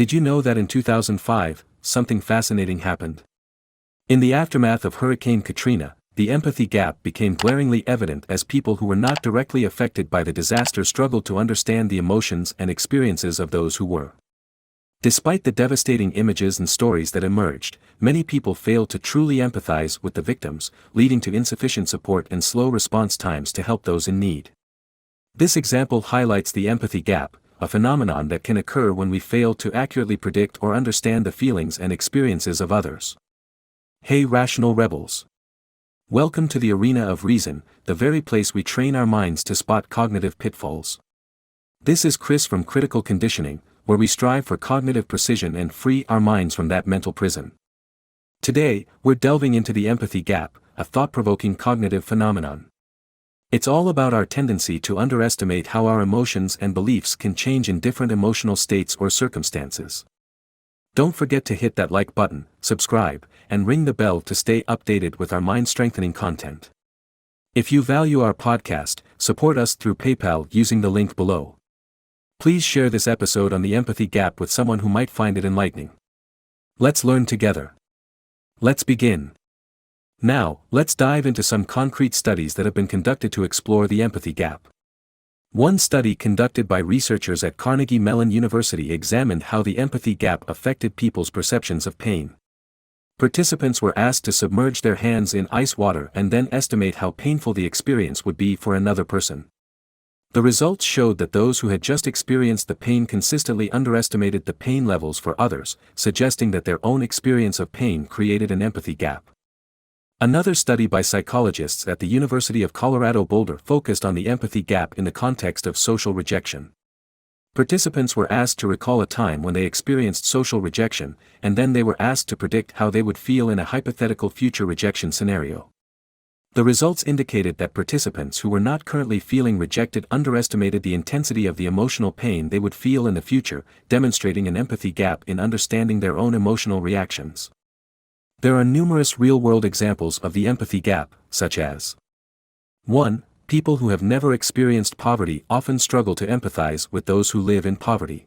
Did you know that in 2005, something fascinating happened? In the aftermath of Hurricane Katrina, the empathy gap became glaringly evident as people who were not directly affected by the disaster struggled to understand the emotions and experiences of those who were. Despite the devastating images and stories that emerged, many people failed to truly empathize with the victims, leading to insufficient support and slow response times to help those in need. This example highlights the empathy gap, a phenomenon that can occur when we fail to accurately predict or understand the feelings and experiences of others. Hey rational rebels! Welcome to the arena of reason, the very place we train our minds to spot cognitive pitfalls. This is Chris from Critical Conditioning, where we strive for cognitive precision and free our minds from that mental prison. Today, we're delving into the empathy gap, a thought-provoking cognitive phenomenon. It's all about our tendency to underestimate how our emotions and beliefs can change in different emotional states or circumstances. Don't forget to hit that like button, subscribe, and ring the bell to stay updated with our mind-strengthening content. If you value our podcast, support us through PayPal using the link below. Please share this episode on the empathy gap with someone who might find it enlightening. Let's learn together. Let's begin. Now, let's dive into some concrete studies that have been conducted to explore the empathy gap. One study conducted by researchers at Carnegie Mellon University examined how the empathy gap affected people's perceptions of pain. Participants were asked to submerge their hands in ice water and then estimate how painful the experience would be for another person. The results showed that those who had just experienced the pain consistently underestimated the pain levels for others, suggesting that their own experience of pain created an empathy gap. Another study by psychologists at the University of Colorado Boulder focused on the empathy gap in the context of social rejection. Participants were asked to recall a time when they experienced social rejection, and then they were asked to predict how they would feel in a hypothetical future rejection scenario. The results indicated that participants who were not currently feeling rejected underestimated the intensity of the emotional pain they would feel in the future, demonstrating an empathy gap in understanding their own emotional reactions. There are numerous real-world examples of the empathy gap, such as 1. People who have never experienced poverty often struggle to empathize with those who live in poverty.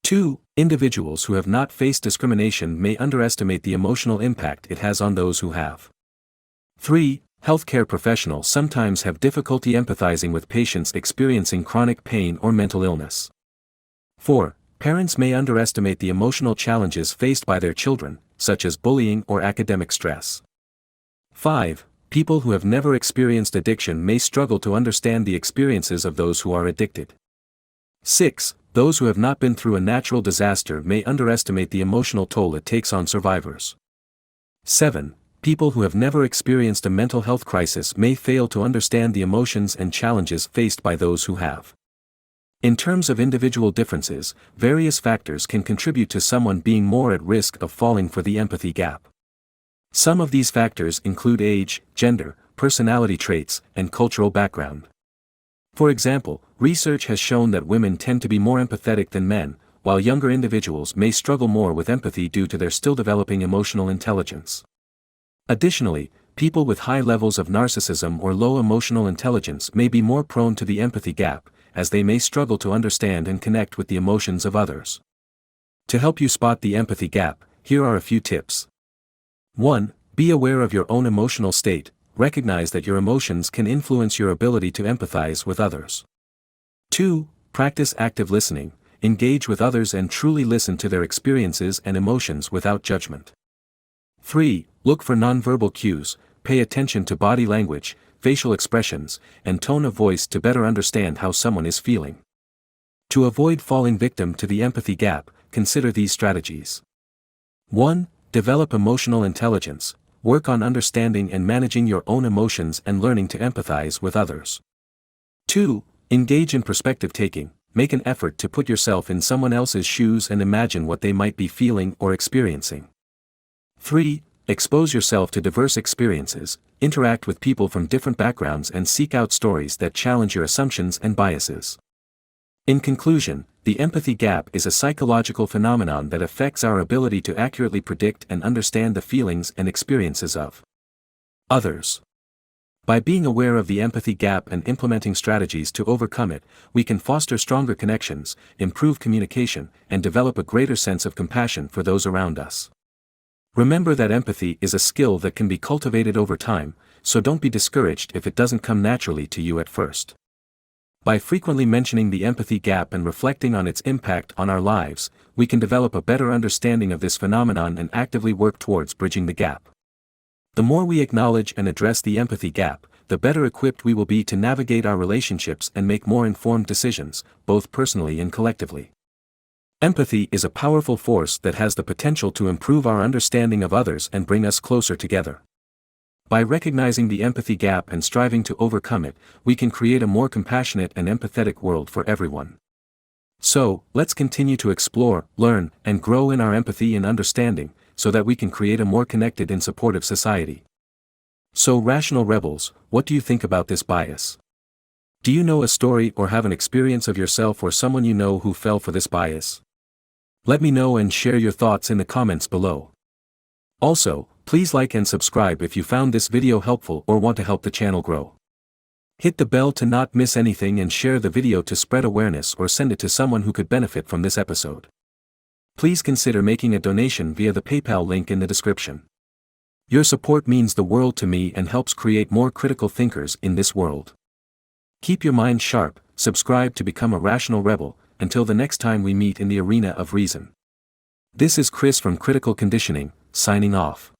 2. Individuals who have not faced discrimination may underestimate the emotional impact it has on those who have. 3. Healthcare professionals sometimes have difficulty empathizing with patients experiencing chronic pain or mental illness. 4. Parents may underestimate the emotional challenges faced by their children, such as bullying or academic stress. 5. People who have never experienced addiction may struggle to understand the experiences of those who are addicted. 6. Those who have not been through a natural disaster may underestimate the emotional toll it takes on survivors. 7. People who have never experienced a mental health crisis may fail to understand the emotions and challenges faced by those who have. In terms of individual differences, various factors can contribute to someone being more at risk of falling for the empathy gap. Some of these factors include age, gender, personality traits, and cultural background. For example, research has shown that women tend to be more empathetic than men, while younger individuals may struggle more with empathy due to their still developing emotional intelligence. Additionally, people with high levels of narcissism or low emotional intelligence may be more prone to the empathy gap, as they may struggle to understand and connect with the emotions of others. To help you spot the empathy gap, here are a few tips. 1. Be aware of your own emotional state. Recognize that your emotions can influence your ability to empathize with others. 2. Practice active listening. Engage with others and truly listen to their experiences and emotions without judgment. 3. Look for nonverbal cues. Pay attention to body language, facial expressions, and tone of voice to better understand how someone is feeling. To avoid falling victim to the empathy gap, consider these strategies. 1. Develop emotional intelligence. Work on understanding and managing your own emotions and learning to empathize with others. 2. Engage in perspective taking. Make an effort to put yourself in someone else's shoes and imagine what they might be feeling or experiencing. 3. Expose yourself to diverse experiences. Interact with people from different backgrounds and seek out stories that challenge your assumptions and biases. In conclusion, the empathy gap is a psychological phenomenon that affects our ability to accurately predict and understand the feelings and experiences of others. By being aware of the empathy gap and implementing strategies to overcome it, we can foster stronger connections, improve communication, and develop a greater sense of compassion for those around us. Remember that empathy is a skill that can be cultivated over time, so don't be discouraged if it doesn't come naturally to you at first. By frequently mentioning the empathy gap and reflecting on its impact on our lives, we can develop a better understanding of this phenomenon and actively work towards bridging the gap. The more we acknowledge and address the empathy gap, the better equipped we will be to navigate our relationships and make more informed decisions, both personally and collectively. Empathy is a powerful force that has the potential to improve our understanding of others and bring us closer together. By recognizing the empathy gap and striving to overcome it, we can create a more compassionate and empathetic world for everyone. So, let's continue to explore, learn, and grow in our empathy and understanding, so that we can create a more connected and supportive society. So, rational rebels, what do you think about this bias? Do you know a story or have an experience of yourself or someone you know who fell for this bias? Let me know and share your thoughts in the comments below. Also, please like and subscribe if you found this video helpful or want to help the channel grow. Hit the bell to not miss anything and share the video to spread awareness or send it to someone who could benefit from this episode. Please consider making a donation via the PayPal link in the description. Your support means the world to me and helps create more critical thinkers in this world. Keep your mind sharp, subscribe to become a rational rebel, until the next time we meet in the arena of reason. This is Chris from Critical Conditioning, signing off.